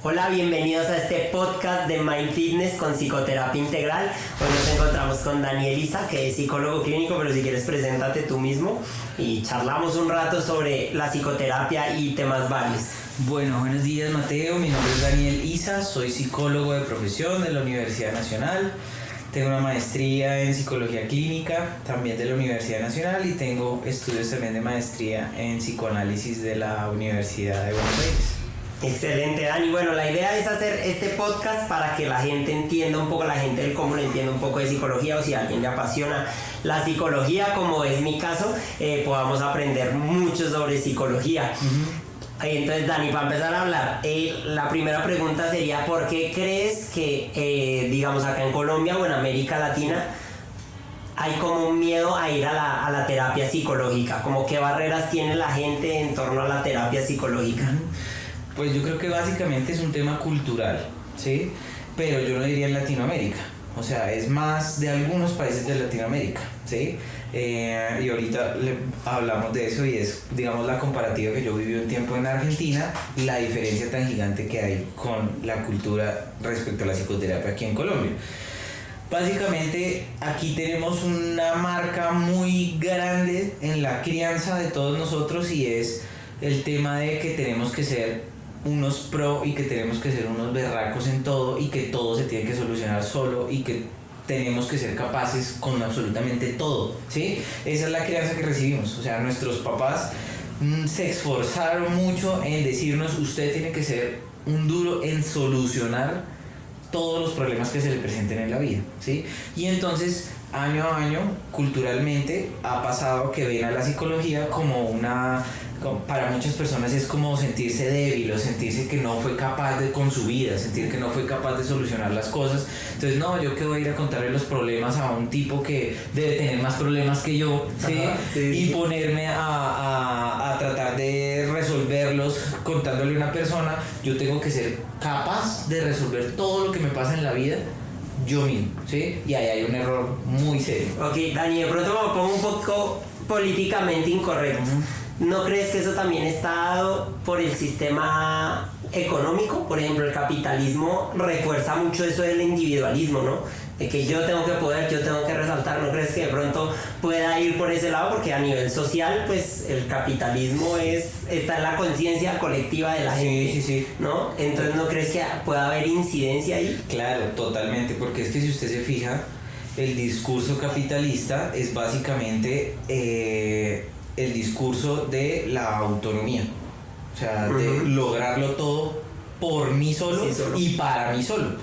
Hola, bienvenidos a este podcast de Mind Fitness con psicoterapia integral. Hoy nos encontramos con Daniel Isa, que es psicólogo clínico, pero si quieres preséntate tú mismo y charlamos un rato sobre la psicoterapia y temas varios. Bueno, buenos días Mateo, mi nombre es Daniel Isa, soy psicólogo de profesión de la Universidad Nacional. Tengo una maestría en psicología clínica, también de la Universidad Nacional, y tengo estudios también de maestría en psicoanálisis de la Universidad de Buenos Aires. Excelente, Dani. Bueno, la idea es hacer este podcast para que la gente entienda un poco, la gente del común entienda un poco de psicología, o si a alguien le apasiona la psicología, como es mi caso, podamos aprender mucho sobre psicología. Entonces, Dani, para empezar a hablar, la primera pregunta sería: ¿por qué crees que, digamos, acá en Colombia o en América Latina hay como un miedo a ir a la terapia psicológica? ¿Como qué barreras tiene la gente en torno a la terapia psicológica? Pues yo creo que básicamente es un tema cultural, ¿sí? Pero yo no diría en Latinoamérica, o sea, es más de algunos países de Latinoamérica, ¿sí? Y ahorita hablamos de eso, y es, digamos, la comparativa que yo viví un tiempo en Argentina, la diferencia tan gigante que hay con la cultura respecto a la psicoterapia aquí en Colombia. Básicamente aquí tenemos una marca muy grande en la crianza de todos nosotros, y es el tema de que tenemos que ser unos pro y que tenemos que ser unos berracos en todo, y que todo se tiene que solucionar solo, y que tenemos que ser capaces con absolutamente todo, ¿sí? Esa es la crianza que recibimos. O sea, nuestros papás se esforzaron mucho en decirnos: usted tiene que ser un duro en solucionar todos los problemas que se le presenten en la vida, ¿sí? Y entonces, año a año, culturalmente ha pasado que ven a la psicología como para muchas personas es como sentirse débil, o sentirse que no fue capaz con su vida, sentir que no fue capaz de solucionar las cosas. Entonces, no, yo que voy a ir a contarle los problemas a un tipo que debe tener más problemas que yo, ¿sí? Sí. Y ponerme a tratar de resolverlos contándole a una persona. Yo tengo que ser capaz de resolver todo lo que me pasa en la vida yo mismo, ¿sí? Y ahí hay un error muy serio. Ok, Dani, de pronto me pongo un poco políticamente incorrecto. ¿No crees que eso también está dado por el sistema económico? Por ejemplo, el capitalismo refuerza mucho eso del individualismo, ¿no? De que yo tengo que poder, yo tengo que resaltar. ¿No crees que de pronto pueda ir por ese lado? Porque a nivel social, pues el capitalismo está en la conciencia colectiva de la gente. Sí. ¿No? Entonces, ¿no crees que pueda haber incidencia ahí? Claro, totalmente, porque es que si usted se fija, el discurso capitalista es básicamente el discurso de la autonomía, o sea, de lograrlo todo por mí solo, y para mí solo.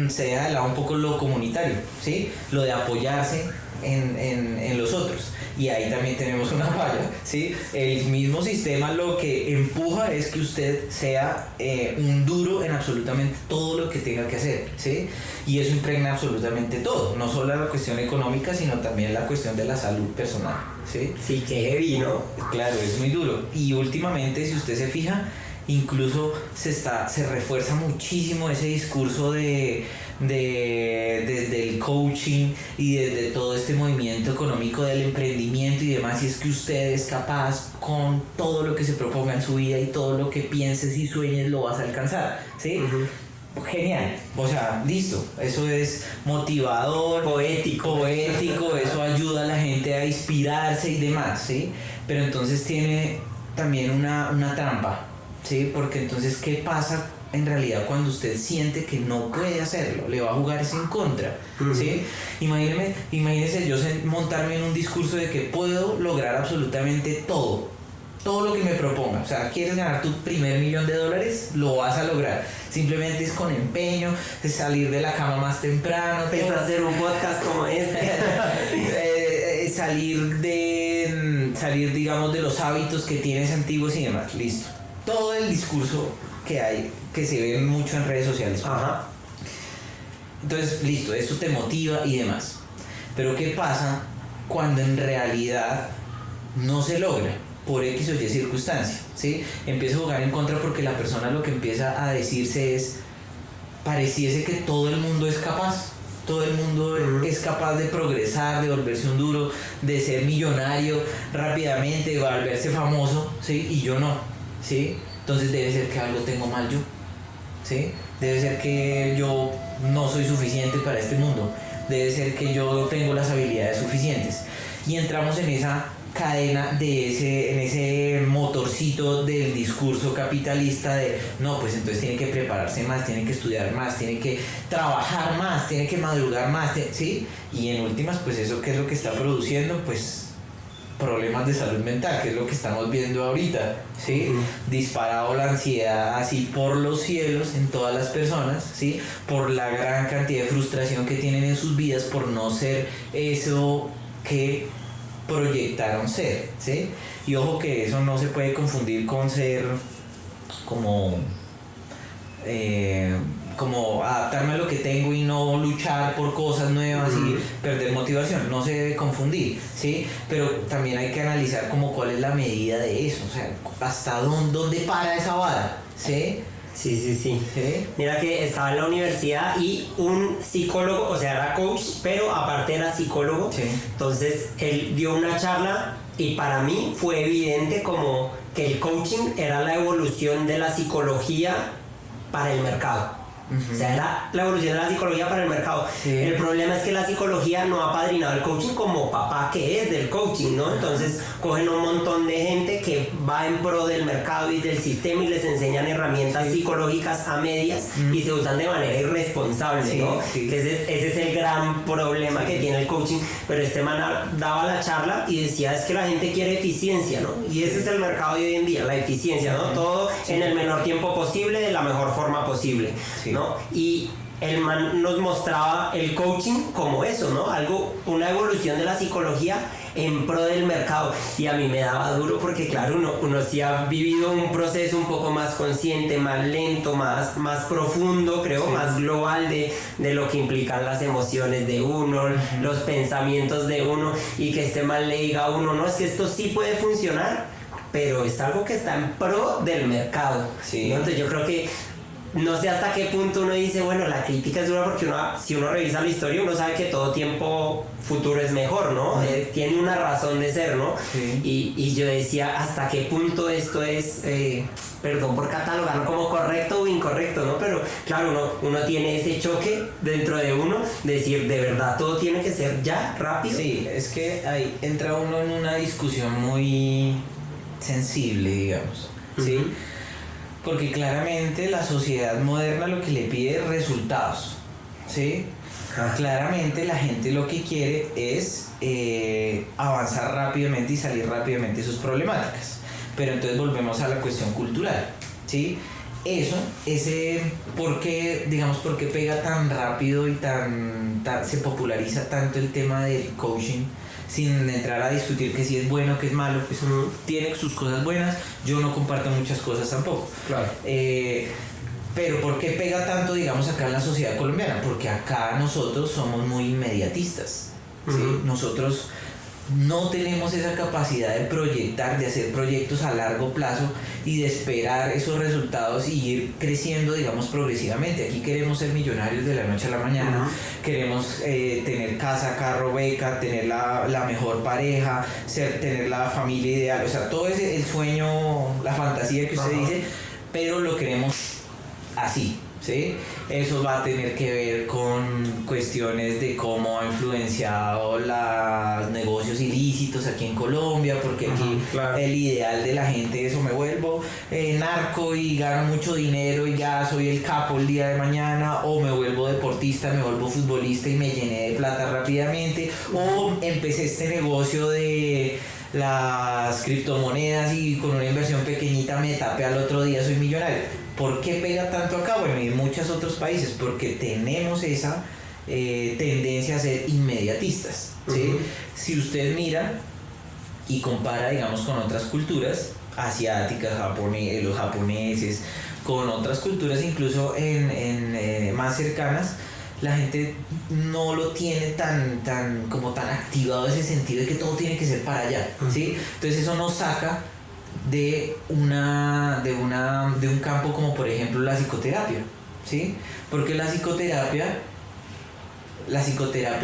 Se deja de lado un poco lo comunitario, ¿sí? Lo de apoyarse en los otros, y ahí también tenemos una falla, ¿sí? El mismo sistema lo que empuja es que usted sea un duro en absolutamente todo lo que tenga que hacer, ¿sí? Y eso impregna absolutamente todo, no solo la cuestión económica, sino también la cuestión de la salud personal, ¿sí? Sí, que heavy, ¿no? Claro, es muy duro. Y últimamente, si usted se fija, incluso se refuerza muchísimo ese discurso desde el coaching y desde todo este movimiento económico del emprendimiento y demás, y es que usted es capaz con todo lo que se proponga en su vida, y todo lo que pienses y sueñes lo vas a alcanzar, ¿sí? Genial, o sea, listo, eso es motivador, poético, eso ayuda a la gente a inspirarse y demás, ¿sí? Pero entonces tiene también una trampa, ¿sí? Porque entonces, ¿qué pasa en realidad cuando usted siente que no puede hacerlo? Le va a jugar eso en contra, ¿sí? Imagínese yo montarme en un discurso de que puedo lograr absolutamente todo lo que me proponga. O sea, ¿quieres ganar tu primer $1,000,000? Lo vas a lograr. Simplemente es con empeño, es salir de la cama más temprano, es hacer un podcast como este. salir, digamos, de los hábitos que tienes antiguos y demás. Listo. Todo el discurso que hay, que se ve mucho en redes sociales. Ajá. Entonces, listo, eso te motiva y demás. Pero ¿qué pasa cuando en realidad no se logra? Por X o Y circunstancia, ¿sí? Empieza a jugar en contra, porque la persona lo que empieza a decirse es: pareciese que todo el mundo es capaz, todo el mundo es capaz de progresar, de volverse un duro, de ser millonario rápidamente, de volverse famoso, ¿sí? Y yo no, ¿sí? Entonces debe ser que algo tengo mal yo, ¿sí? Debe ser que yo no soy suficiente para este mundo, debe ser que yo no tengo las habilidades suficientes. Y entramos en esa cadena en ese motorcito del discurso capitalista de no, pues entonces tiene que prepararse más, tiene que estudiar más, tiene que trabajar más, tiene que madrugar más, ¿sí? Y en últimas, pues eso, ¿qué es lo que está produciendo? Pues problemas de salud mental, que es lo que estamos viendo ahorita, ¿sí? Disparado la ansiedad así por los cielos en todas las personas, ¿sí? Por la gran cantidad de frustración que tienen en sus vidas por no ser eso que proyectaron ser, ¿sí? Y ojo que eso no se puede confundir con ser como adaptarme a lo que tengo y no luchar por cosas nuevas y perder motivación, no se debe confundir, ¿sí? Pero también hay que analizar como cuál es la medida de eso, o sea, hasta dónde para esa vara, ¿sí? Sí. Mira que estaba en la universidad y un psicólogo, o sea, era coach, pero aparte era psicólogo. Sí. Entonces él dio una charla y para mí fue evidente como que el coaching era la evolución de la psicología para el mercado. O sea, era la evolución de la psicología para el mercado. Sí. El problema es que la psicología no ha apadrinado el coaching como papá que es del coaching, ¿no? Entonces cogen un montón de gente que va en pro del mercado y del sistema y les enseñan herramientas psicológicas a medias y se usan de manera irresponsable, ¿no? Sí. Que ese es el gran problema que tiene el coaching. Pero este man daba la charla y decía, es que la gente quiere eficiencia, ¿no? Y ese es el mercado de hoy en día, la eficiencia, ¿no? Todo en el menor tiempo posible, de la mejor forma posible, ¿no? Y el man nos mostraba el coaching como eso, ¿no? Una evolución de la psicología en pro del mercado. Y a mí me daba duro porque, claro, uno sí ha vivido un proceso un poco más consciente, más lento, más profundo, creo, más global de lo que implican las emociones de uno, los pensamientos de uno, y que este man le diga a uno, no, es que esto sí puede funcionar, pero es algo que está en pro del mercado, ¿no? Entonces yo creo que no sé hasta qué punto uno dice, bueno, la crítica es dura porque si uno revisa la historia, uno sabe que todo tiempo futuro es mejor, ¿no? Tiene una razón de ser, ¿no? Sí. Y yo decía, ¿hasta qué punto esto es, perdón por catalogarlo como correcto o incorrecto, ¿no? Pero claro, uno tiene ese choque dentro de uno, de decir, de verdad, todo tiene que ser ya, rápido. Sí, es que ahí entra uno en una discusión muy sensible, digamos, ¿sí? Porque claramente la sociedad moderna lo que le pide es resultados, ¿sí? Claramente la gente lo que quiere es avanzar rápidamente y salir rápidamente de sus problemáticas. Pero entonces volvemos a la cuestión cultural, ¿sí? ¿Por qué pega tan rápido y se populariza tanto el tema del coaching? Sin entrar a discutir que si es bueno o que es malo, pues tiene sus cosas buenas, yo no comparto muchas cosas tampoco. Claro. Pero ¿por qué pega tanto, digamos, acá en la sociedad colombiana? Porque acá nosotros somos muy inmediatistas, ¿sí? Nosotros no tenemos esa capacidad de proyectar, de hacer proyectos a largo plazo y de esperar esos resultados y ir creciendo, digamos, progresivamente. Aquí queremos ser millonarios de la noche a la mañana, queremos tener casa, carro, beca, tener la mejor pareja, tener la familia ideal, o sea, todo ese el sueño, la fantasía que usted dice, pero lo queremos así, ¿sí? Eso va a tener que ver con cuestiones de cómo ha influenciado los negocios ilícitos aquí en Colombia, porque aquí el ideal de la gente es o me vuelvo narco y gano mucho dinero y ya soy el capo el día de mañana, o me vuelvo deportista, me vuelvo futbolista y me llené de plata rápidamente, o empecé este negocio de las criptomonedas y con una inversión pequeñita me tapé al otro día, soy millonario. ¿Por qué pega tanto acá? Bueno, y en muchos otros países, porque tenemos esa tendencia a ser inmediatistas, ¿sí? Si usted mira y compara, digamos, con otras culturas asiáticas, los japoneses, con otras culturas incluso más cercanas, la gente no lo tiene tan activado ese sentido de que todo tiene que ser para allá, ¿sí? Entonces eso nos saca de un campo como por ejemplo la psicoterapia, ¿sí? Porque la psicoterapia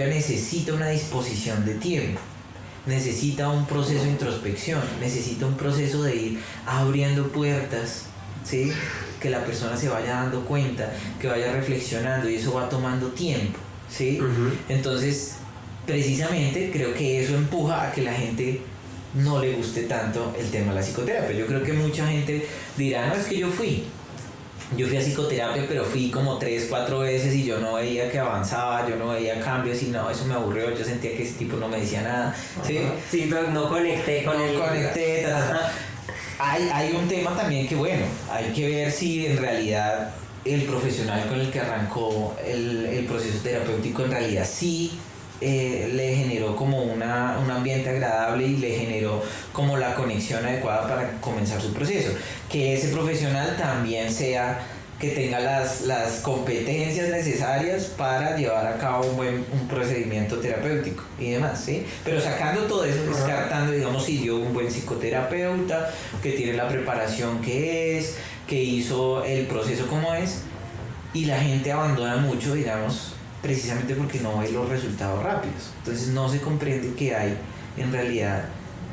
necesita una disposición de tiempo, necesita un proceso de introspección, necesita un proceso de ir abriendo puertas, ¿sí? que la persona se vaya dando cuenta, que vaya reflexionando, y eso va tomando tiempo, ¿sí? Entonces, precisamente creo que eso empuja a que la gente no le guste tanto el tema de la psicoterapia. Yo creo que mucha gente dirá, no, es que yo fui a psicoterapia, pero fui como 3, 4 veces y yo no veía que avanzaba, yo no veía cambios y no, eso me aburrió, yo sentía que ese tipo no me decía nada, ¿sí? Sí, pero no conecté con el... Conecté, Hay un tema también que, bueno, hay que ver si en realidad el profesional con el que arrancó el proceso terapéutico en realidad sí le generó como un ambiente agradable y le generó como la conexión adecuada para comenzar su proceso. Que ese profesional también que tenga las competencias necesarias para llevar a cabo un procedimiento terapéutico y demás, ¿sí? Pero sacando todo eso, descartando, digamos, si dio un buen psicoterapeuta, que tiene la preparación que hizo el proceso como es, y la gente abandona mucho, digamos, precisamente porque no ve los resultados rápidos. Entonces no se comprende que hay en realidad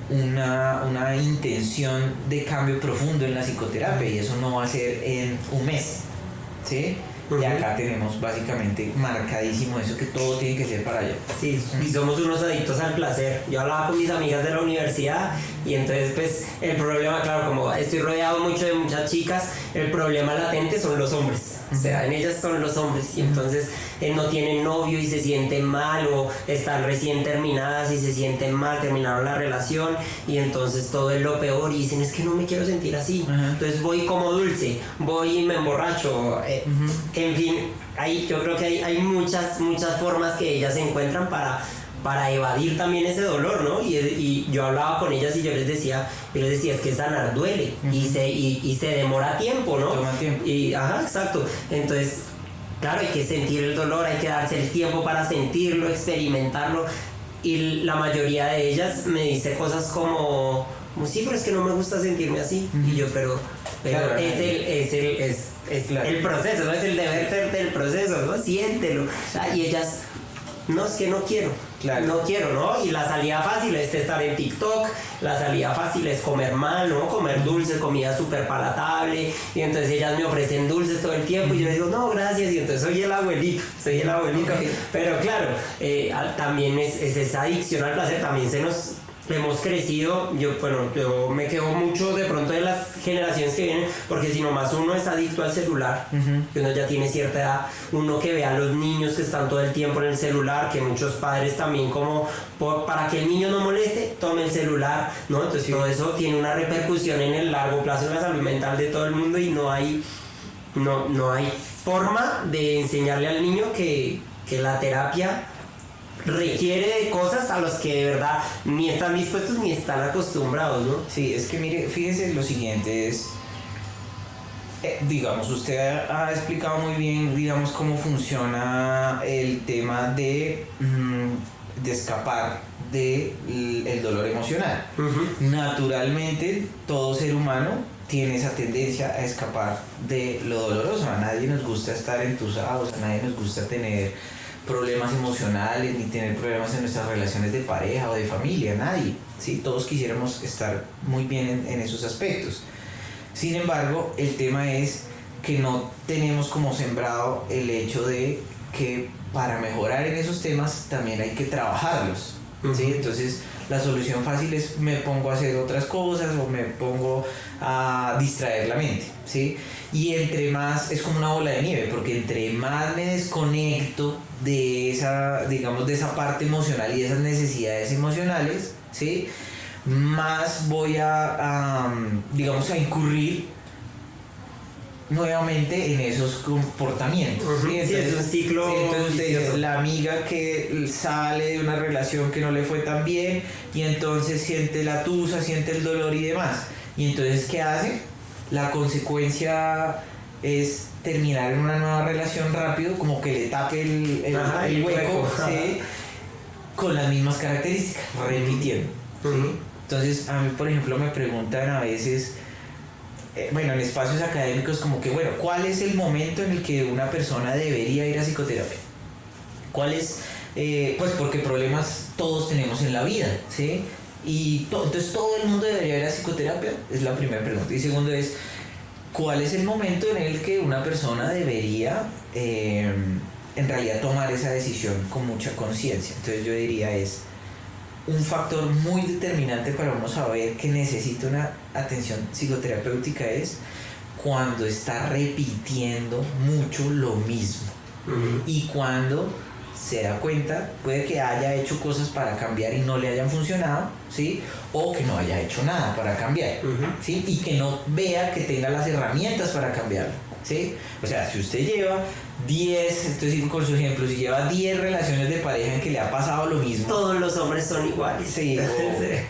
una intención de cambio profundo en la psicoterapia, y eso no va a ser en un mes, ¿sí? Y acá tenemos básicamente marcadísimo eso, que todo tiene que ser para allá. Sí, y somos unos adictos al placer. Yo hablaba con mis amigas de la universidad y entonces pues el problema, claro, como estoy rodeado mucho de muchas chicas, el problema latente son los hombres. O sea, en ellas son los hombres y entonces no tienen novio y se sienten mal, o están recién terminadas y se sienten mal, terminaron la relación y entonces todo es lo peor y dicen, es que no me quiero sentir así. Entonces voy como dulce, voy y me emborracho. En fin, yo creo que hay muchas formas que ellas encuentran para evadir también ese dolor, ¿no? Y yo hablaba con ellas y yo les decía es que sanar duele y se demora tiempo, ¿no? Toma tiempo. Exacto. Entonces, claro, hay que sentir el dolor, hay que darse el tiempo para sentirlo, experimentarlo. Y la mayoría de ellas me dice cosas como sí, pero es que no me gusta sentirme así. Y yo, pero claro, es claro, el proceso, no es el deber ser del proceso, ¿no? Siéntelo. Y ellas, no, es que no quiero. Claro. No quiero, ¿no? Y la salida fácil es estar en TikTok, la salida fácil es comer mal, ¿no? Comer dulces, comida súper palatable, y entonces ellas me ofrecen dulces todo el tiempo y yo digo, no, gracias, y entonces soy el abuelito. Okay. Pero claro, también es esa adicción al placer, también hemos crecido, yo me quejo mucho de pronto de las generaciones que vienen, porque si nomás uno es adicto al celular, que uno ya tiene cierta edad, uno que ve a los niños que están todo el tiempo en el celular, que muchos padres también como para que el niño no moleste, tome el celular, ¿no? Entonces todo eso tiene una repercusión en el largo plazo en la salud mental de todo el mundo, y no hay forma de enseñarle al niño que la terapia requiere de cosas a los que de verdad ni están dispuestos ni están acostumbrados, ¿no? Sí, es que mire, fíjese lo siguiente, digamos, usted ha explicado muy bien, digamos, cómo funciona el tema de escapar del dolor emocional. Naturalmente, todo ser humano tiene esa tendencia a escapar de lo doloroso. A nadie nos gusta estar entusados, a nadie nos gusta tener problemas emocionales, ni tener problemas en nuestras relaciones de pareja o de familia, nadie, ¿sí? Todos quisiéramos estar muy bien en esos aspectos. Sin embargo, el tema es que no tenemos como sembrado el hecho de que para mejorar en esos temas también hay que trabajarlos, ¿sí? Entonces, la solución fácil es me pongo a hacer otras cosas o me pongo a distraer la mente, ¿sí? Y entre más, es como una bola de nieve, porque entre más me desconecto de esa parte emocional y de esas necesidades emocionales, ¿sí? Más voy a incurrir nuevamente en esos comportamientos. ¿Sí? Entonces, es un ciclo. Sí, entonces usted dice, la amiga que sale de una relación que no le fue tan bien y entonces siente la tusa, siente el dolor y demás. Y entonces, ¿qué hace? La consecuencia es terminar en una nueva relación rápido, como que le tape el hueco, ¿sí? Con las mismas características, repitiendo, ¿sí? Entonces, a mí, por ejemplo, me preguntan a veces, en espacios académicos, como que, ¿cuál es el momento en el que una persona debería ir a psicoterapia? ¿Cuál es? Pues porque problemas todos tenemos en la vida, ¿sí? Y entonces todo el mundo debería ir a psicoterapia, es la primera pregunta. Y segundo es, ¿cuál es el momento en el que una persona debería en realidad tomar esa decisión con mucha conciencia? Entonces yo diría es un factor muy determinante para uno saber que necesita una atención psicoterapéutica es cuando está repitiendo mucho lo mismo. Y cuando se da cuenta, puede que haya hecho cosas para cambiar y no le hayan funcionado, ¿sí? O que no haya hecho nada para cambiar, ¿sí? Y que no vea que tenga las herramientas para cambiarlo, ¿sí? O sea, si usted lleva 10, entonces con su ejemplo, si lleva 10 relaciones de pareja en que le ha pasado lo mismo. Todos los hombres son iguales. Sí,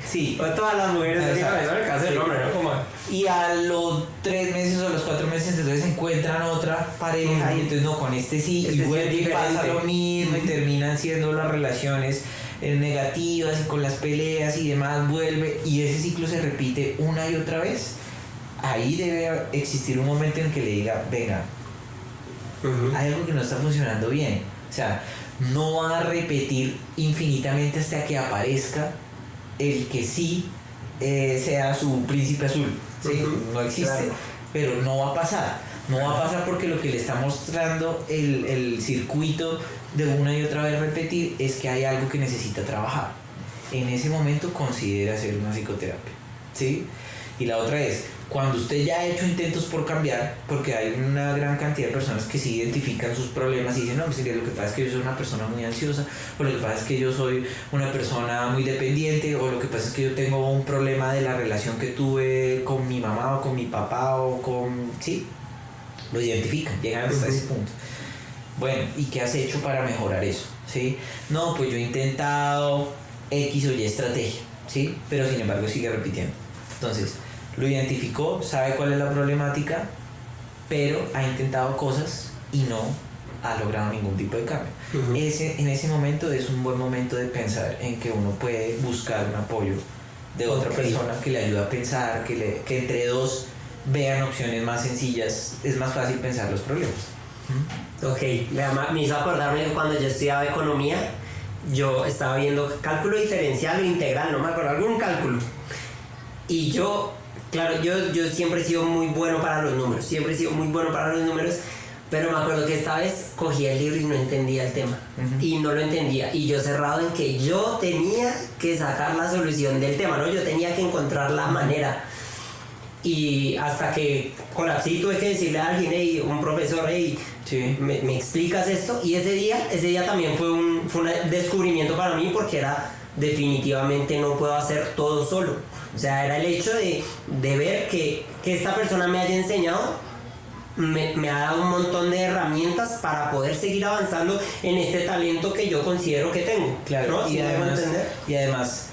sí. O todas las mujeres son iguales, en el caso del hombre, ¿no? Como... Y a los 3 meses o los 4 meses entonces encuentran otra pareja y entonces no, con este sí, y vuelve y pasa lo mismo y terminan siendo las relaciones negativas y con las peleas y demás, vuelve y ese ciclo se repite una y otra vez. Ahí debe existir un momento en que le diga, venga, hay algo que no está funcionando bien. O sea, no va a repetir infinitamente hasta que aparezca el que sí sea su príncipe azul, ¿sí? No existe, claro. Pero no va a pasar. No va a pasar porque lo que le está mostrando el circuito de una y otra vez repetir es que hay algo que necesita trabajar. En ese momento considera hacer una psicoterapia, ¿sí? Y la otra es, cuando usted ya ha hecho intentos por cambiar, porque hay una gran cantidad de personas que sí identifican sus problemas y dicen, no, pues lo que pasa es que yo soy una persona muy ansiosa, o lo que pasa es que yo soy una persona muy dependiente, o lo que pasa es que yo tengo un problema de la relación que tuve con mi mamá o con mi papá o con... Sí, lo identifican, llegan hasta ese punto. Bueno, ¿y qué has hecho para mejorar eso? ¿Sí? No, pues yo he intentado X o Y estrategia, ¿sí? Pero sin embargo sigue repitiendo. Entonces, lo identificó, sabe cuál es la problemática, pero ha intentado cosas y no ha logrado ningún tipo de cambio. En ese momento es un buen momento de pensar en que uno puede buscar un apoyo de otra persona que le ayude a pensar, que entre dos vean opciones más sencillas, es más fácil pensar los problemas. Ok, me hizo acordarme de cuando yo estudiaba economía, yo estaba viendo cálculo diferencial o integral, no me acuerdo, algún cálculo. Y yo, claro, yo siempre he sido muy bueno para los números, pero me acuerdo que esta vez cogí el libro y no entendía el tema, y no lo entendía, y yo cerrado en que yo tenía que sacar la solución del tema, ¿no? Yo tenía que encontrar la manera, y hasta que colapsé y tuve que decirle a alguien, hey, un profesor, hey, sí. ¿me explicas esto? Y ese día también fue un descubrimiento para mí, porque era definitivamente no puedo hacer todo solo. O sea, era el hecho de ver que esta persona me haya enseñado, me ha dado un montón de herramientas para poder seguir avanzando en este talento que yo considero que tengo. Claro, ¿no? Y además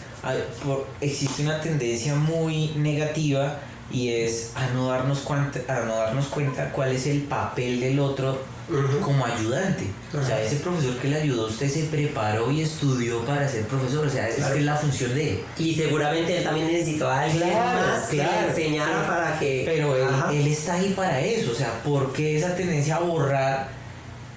existe una tendencia muy negativa y es a no darnos cuenta cuál es el papel del otro como ayudante. O sea, ese profesor que le ayudó a usted se preparó y estudió para ser profesor, o sea, es la función de él. Y seguramente él también necesitó a alguien más que le enseñara para que... Pero él está ahí para eso, o sea, ¿por qué esa tendencia a borrar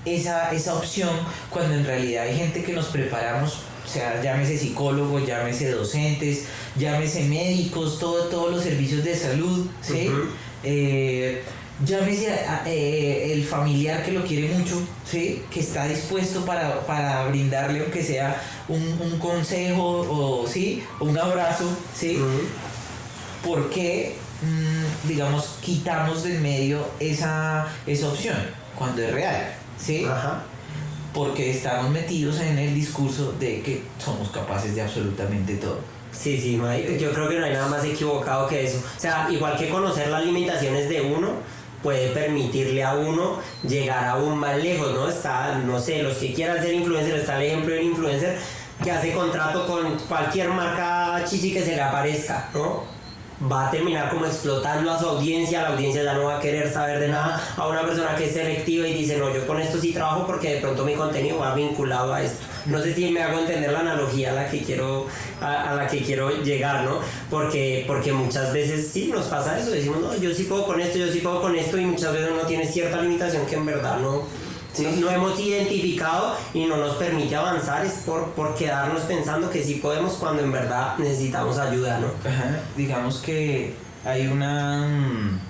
esa opción cuando en realidad hay gente que nos preparamos? O sea, llámese psicólogos, llámese docentes, llámese médicos, todos los servicios de salud, ¿sí? Llámese el familiar que lo quiere mucho, ¿sí? Que está dispuesto para brindarle, aunque sea un consejo o, ¿sí? O un abrazo, ¿sí? ¿Por qué, digamos, quitamos del medio esa opción cuando es real, ¿sí? Porque estamos metidos en el discurso de que somos capaces de absolutamente todo. Sí, yo creo que no hay nada más equivocado que eso. O sea, igual que conocer las limitaciones de uno, puede permitirle a uno llegar aún más lejos, ¿no? Está, no sé, los que quieran ser influencer, está el ejemplo del influencer que hace contrato con cualquier marca chichi que se le aparezca, ¿no? Va a terminar como explotando a su audiencia, la audiencia ya no va a querer saber de nada, a una persona que es selectiva y dice, no, yo con esto sí trabajo porque de pronto mi contenido va vinculado a esto. No sé si me hago entender la analogía a la que quiero llegar, ¿no? Porque muchas veces sí nos pasa eso, decimos, no, yo sí puedo con esto, y muchas veces uno tiene cierta limitación que en verdad no hemos identificado y no nos permite avanzar, es por quedarnos pensando que sí podemos cuando en verdad necesitamos ayuda, ¿no? Digamos que hay una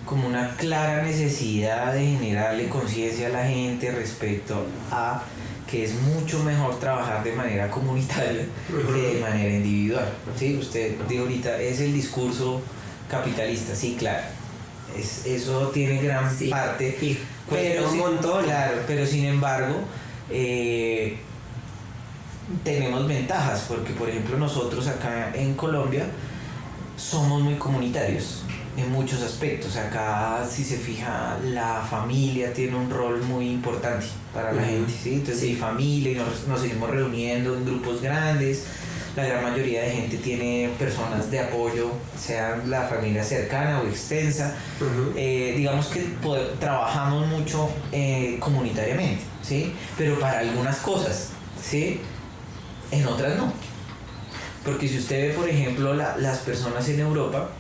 como una clara necesidad de generarle conciencia a la gente respecto a que es mucho mejor trabajar de manera comunitaria que de manera individual. ¿Sí? Usted dijo ahorita, es el discurso capitalista, sí, claro. Eso tiene gran parte, sí, pero un montón. Claro, pero sin embargo, tenemos ventajas, porque por ejemplo nosotros acá en Colombia somos muy comunitarios en muchos aspectos. Acá, si se fija, la familia tiene un rol muy importante para la gente, ¿sí? Entonces mi familia, y nos seguimos reuniendo en grupos grandes. La gran mayoría de gente tiene personas de apoyo, sean la familia cercana o extensa. Digamos que trabajamos mucho comunitariamente, ¿sí? Pero para algunas cosas, ¿sí? En otras no. Porque si usted ve, por ejemplo, las personas en Europa,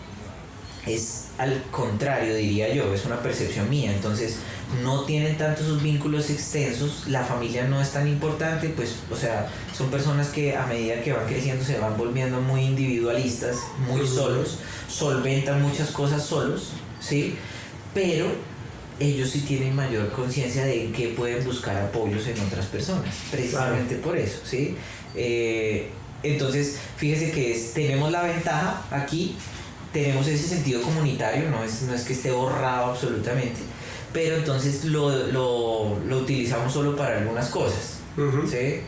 es al contrario, diría yo, es una percepción mía. Entonces no tienen tanto sus vínculos extensos, la familia no es tan importante, pues, o sea, son personas que a medida que van creciendo se van volviendo muy individualistas, muy solos, solventan muchas cosas solos, ¿sí? Pero ellos sí tienen mayor conciencia de que pueden buscar apoyos en otras personas, precisamente por eso, ¿sí? Entonces, fíjese que tenemos la ventaja aquí, tenemos ese sentido comunitario, no es que esté borrado absolutamente, pero entonces lo utilizamos solo para algunas cosas, ¿sí?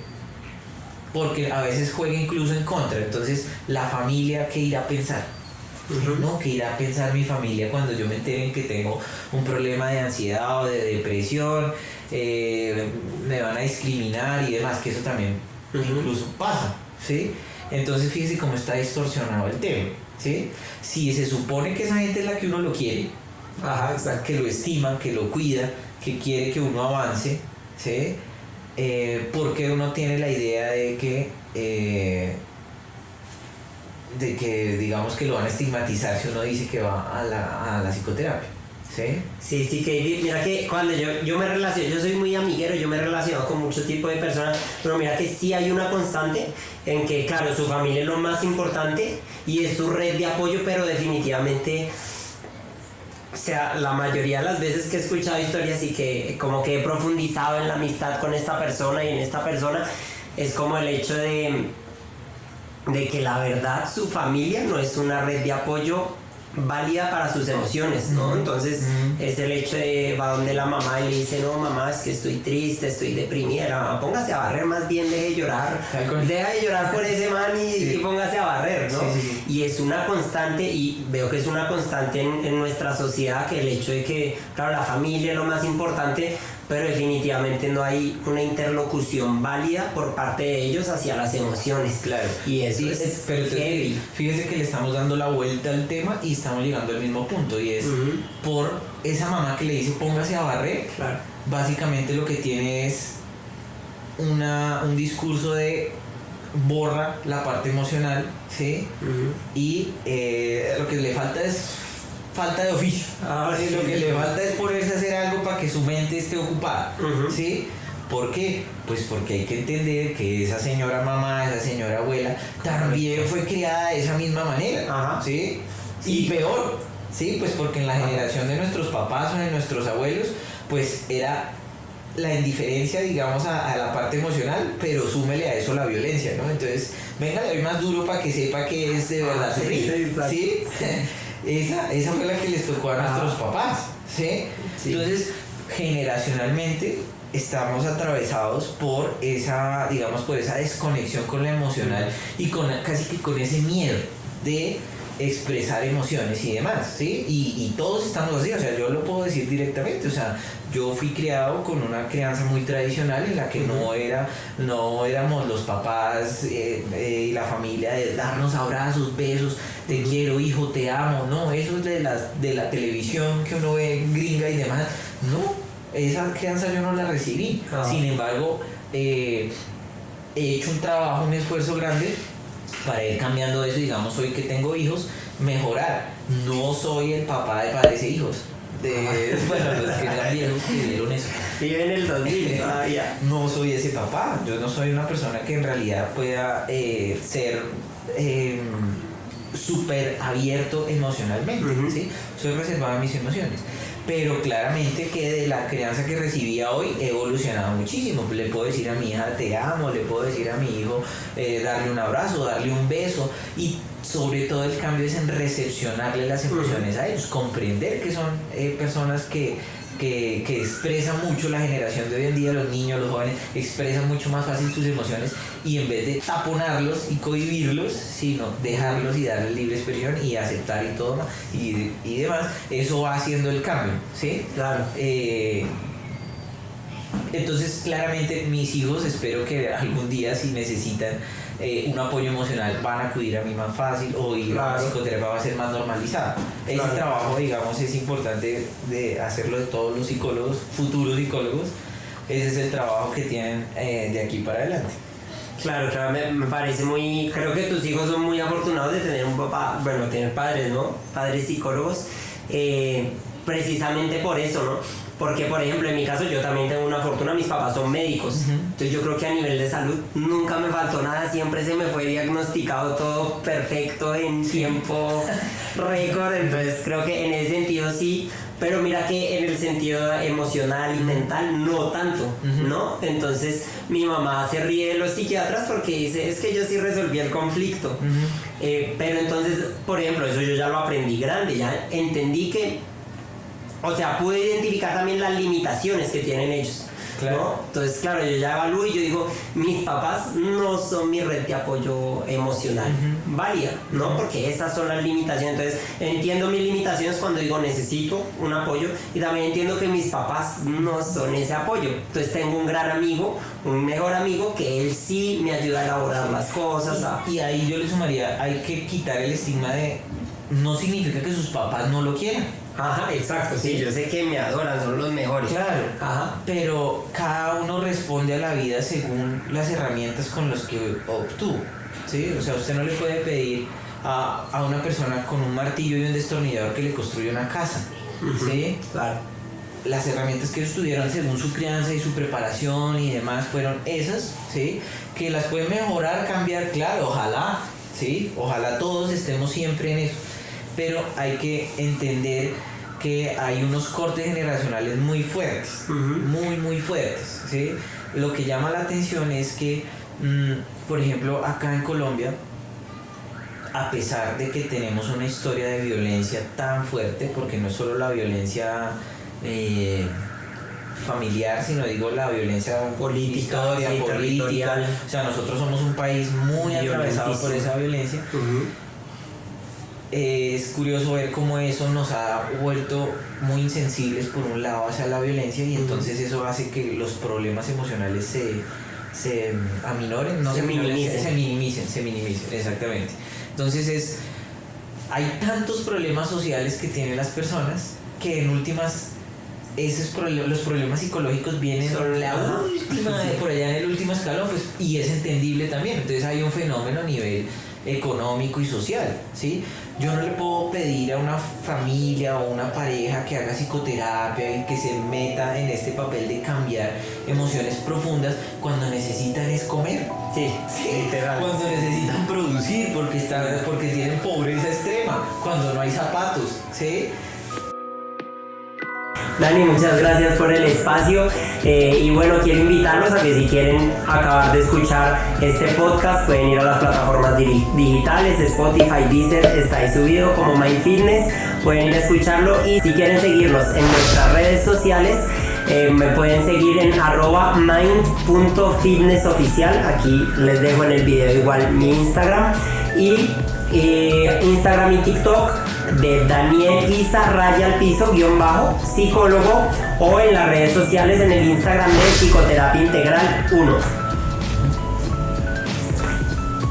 Porque a veces juega incluso en contra. Entonces, la familia, ¿qué irá a pensar? ¿No? ¿Qué irá a pensar mi familia cuando yo me entere que tengo un problema de ansiedad o de depresión? Me van a discriminar y demás, que eso también incluso pasa, ¿sí? Entonces, fíjese cómo está distorsionado el tema, ¿sí? Si se supone que esa gente es la que uno lo quiere, que lo estima, que lo cuida, que quiere que uno avance, ¿sí? Porque uno tiene la idea de que digamos que lo van a estigmatizar si uno dice que va a la psicoterapia, ¿sí? Sí, que mira que cuando yo me relaciono, yo soy muy amiguero, yo me relaciono con mucho tipo de personas, pero mira que sí hay una constante en que, claro, su familia es lo más importante y es su red de apoyo, pero definitivamente, o sea, la mayoría de las veces que he escuchado historias y que como que he profundizado en la amistad con esta persona y en esta persona, es como el hecho de que la verdad su familia no es una red de apoyo válida para sus emociones, ¿no? Entonces es el hecho de va donde la mamá y le dice, no mamá, es que estoy triste, estoy deprimida, mamá, póngase a barrer, más bien deje de llorar, deja de llorar por ese man y póngase a barrer, ¿no? Sí. Y es una constante, y veo que es una constante en nuestra sociedad, que el hecho de que, claro, la familia es lo más importante, pero definitivamente no hay una interlocución válida por parte de ellos hacia las emociones. Claro. Y eso es pero heavy. Fíjese que le estamos dando la vuelta al tema y estamos llegando al mismo punto, y es por esa mamá que le dice póngase a barrer. Claro. Básicamente lo que tiene es un discurso de borra la parte emocional, ¿sí? Y lo que le falta es falta de oficio. Sí. Lo que le falta es ponerse a hacer algo para que su mente esté ocupada, ¿sí? ¿Por qué? Pues porque hay que entender que esa señora mamá, esa señora abuela también fue criada de esa misma manera, ¿sí? Y peor, ¿sí? Pues porque en la generación de nuestros papás o de nuestros abuelos, pues era la indiferencia, digamos, a la parte emocional, pero súmele a eso la violencia, ¿no? Entonces, venga, le doy más duro para que sepa que es de verdad sufrir, ¿sí? Esa fue la que les tocó a nuestros papás, ¿sí? Entonces, generacionalmente estamos atravesados por esa, digamos, por esa desconexión con lo emocional y casi que con ese miedo de expresar emociones y demás, ¿sí? Y todos estamos así, o sea, yo lo puedo decir directamente, o sea, yo fui criado con una crianza muy tradicional en la que no éramos los papás y la familia de darnos abrazos, besos, te quiero hijo, te amo, no, eso es de la televisión que uno ve gringa y demás, no, esa crianza yo no la recibí. Sin embargo, he hecho un trabajo, un esfuerzo grande para ir cambiando eso, digamos, hoy que tengo hijos, mejorar. No soy el papá de padres e hijos. Bueno, los que eran viejos que vieron eso. Vive en el 2000. No soy ese papá. Yo no soy una persona que en realidad pueda ser súper abierto emocionalmente, ¿sí? Soy reservado a mis emociones. Pero claramente que de la crianza que recibía hoy he evolucionado muchísimo. Le puedo decir a mi hija te amo, le puedo decir a mi hijo darle un abrazo, darle un beso, y sobre todo el cambio es en recepcionarle las emociones a ellos, comprender que son personas que expresan mucho. La generación de hoy en día, los niños, los jóvenes, expresan mucho más fácil sus emociones, y en vez de taponarlos y cohibirlos, sino dejarlos y darles libre expresión y aceptar y todo y demás, eso va haciendo el cambio, ¿sí? Claro. Entonces, claramente, mis hijos, espero que algún día, si necesitan un apoyo emocional, van a acudir a mí más fácil, o ir a la psicoterapia va a ser más normalizada. Ese trabajo, digamos, es importante de hacerlo de todos los psicólogos, futuros psicólogos. Ese es el trabajo que tienen de aquí para adelante. Claro, me parece muy... Creo que tus hijos son muy afortunados de tener un papá, bueno, tener padres, ¿no? Padres psicólogos, precisamente por eso, ¿no? Porque, por ejemplo, en mi caso yo también tengo una fortuna, mis papás son médicos. Entonces yo creo que a nivel de salud nunca me faltó nada, siempre se me fue diagnosticado todo perfecto en tiempo récord. Entonces creo que en ese sentido sí, pero mira que en el sentido emocional y mental no tanto, ¿no? Entonces mi mamá se ríe de los psiquiatras porque dice, es que yo sí resolví el conflicto. Pero entonces, por ejemplo, eso yo ya lo aprendí grande, ya entendí que, o sea, pude identificar también las limitaciones que tienen ellos, claro, ¿no? Entonces, claro, yo ya evalúo y yo digo, mis papás no son mi red de apoyo emocional válida, ¿no? Porque esas son las limitaciones. Entonces, entiendo mis limitaciones cuando digo necesito un apoyo, y también entiendo que mis papás no son ese apoyo. Entonces, tengo un gran amigo, un mejor amigo, que él sí me ayuda a elaborar las cosas. Y ahí yo le sumaría, hay que quitar el estigma de no significa que sus papás no lo quieran. Ajá, exacto, sí, yo sé que me adoran, son los mejores. Claro, ajá, pero cada uno responde a la vida según las herramientas con las que obtuvo, ¿sí? O sea, usted no le puede pedir a una persona con un martillo y un destornillador que le construya una casa, ¿sí? Claro. Las herramientas que ellos tuvieron según su crianza y su preparación y demás fueron esas, ¿sí? Que las pueden mejorar, cambiar, claro, ojalá, ¿sí? Ojalá todos estemos siempre en eso. Pero hay que entender que hay unos cortes generacionales muy fuertes, muy fuertes, ¿sí? Lo que llama la atención es que, por ejemplo, acá en Colombia, a pesar de que tenemos una historia de violencia tan fuerte, porque no es solo la violencia familiar, sino digo la violencia política, o sea, nosotros somos un país muy atravesado por esa violencia. Es curioso ver cómo eso nos ha vuelto muy insensibles por un lado hacia la violencia, y entonces eso hace que los problemas emocionales se aminoren, se minimicen, exactamente. Entonces hay tantos problemas sociales que tienen las personas que en últimas los problemas psicológicos vienen por allá en el último escalón, pues, y es entendible también. Entonces hay un fenómeno a nivel económico y social, ¿sí? Yo no le puedo pedir a una familia o una pareja que haga psicoterapia y que se meta en este papel de cambiar emociones profundas cuando necesitan es comer. Sí, literal. Cuando necesitan producir porque tienen pobreza extrema, cuando no hay zapatos, ¿sí? Dani, muchas gracias por el espacio, y bueno, quiero invitarlos a que si quieren acabar de escuchar este podcast pueden ir a las plataformas digitales, Spotify, Deezer, está ahí subido como Mind Fitness, pueden ir a escucharlo, y si quieren seguirnos en nuestras redes sociales, me pueden seguir en @mind.fitnessoficial, aquí les dejo en el video igual mi Instagram, y Instagram y TikTok de Daniel Isa _psicólogo, o en las redes sociales en el Instagram de Psicoterapia Integral 1.